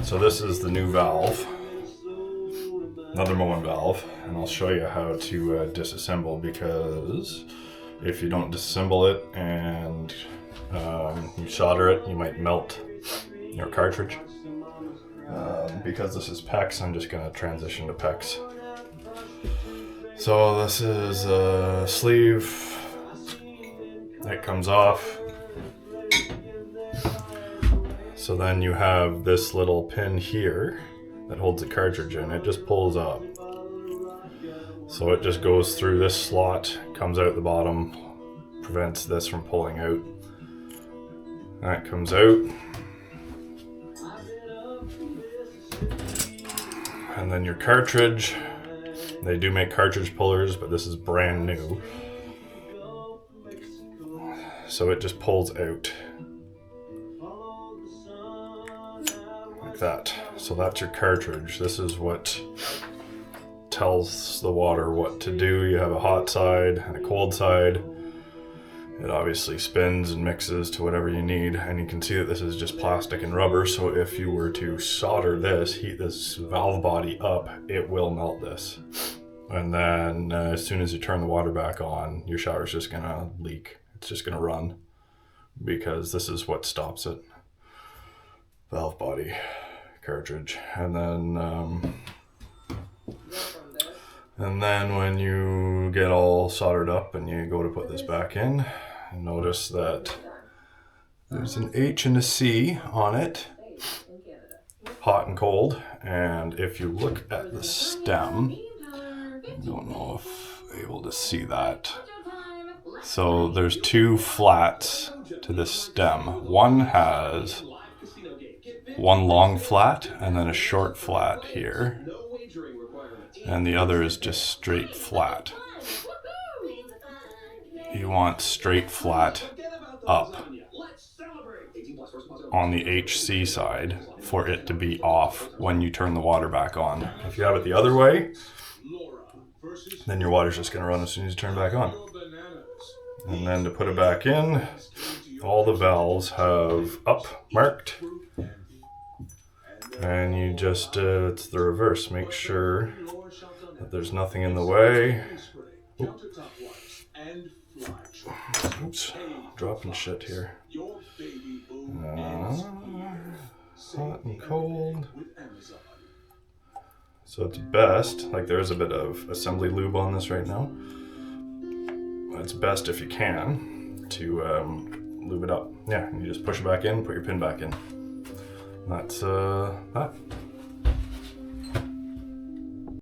So this is the new valve, another Moen valve, and I'll show you how to disassemble, because if you don't disassemble it and you solder it, you might melt your cartridge. Because this is PEX, I'm just going to transition to PEX. So this is a sleeve that comes off. So then you have this little pin here that holds the cartridge in. It just pulls up. So it just goes through this slot, comes out the bottom, prevents this from pulling out. That comes out. And then your cartridge, they do make cartridge pullers, but this is brand new. So it just pulls out like that. So that's your cartridge. This is what tells the water what to do. You have a hot side and a cold side. It obviously spins and mixes to whatever you need, and you can see that this is just plastic and rubber, so if you were to solder this, heat this valve body up, it will melt this. And then as soon as you turn the water back on, your shower's just gonna leak. It's just gonna run, because this is what stops it. Valve body, cartridge, and then when you get all soldered up and you go to put this back in, notice that there's an H and a C on it, hot and cold. And if you look at the stem, I don't know if you're able to see that. So there's two flats to this stem. One has one long flat and then a short flat here. And the other is just straight flat. You want straight flat up on the HC side for it to be off when you turn the water back on. If you have it the other way, then your water's just going to run as soon as you turn it back on. And then to put it back in, all the valves have up marked. And you just, it's the reverse. Make sure that there's nothing in the way. Oops, dropping shit here. Hot and cold. So it's best, like there's a bit of assembly lube on this right now. It's best if you can to lube it up. Yeah, and you just push it back in, put your pin back in. That's that.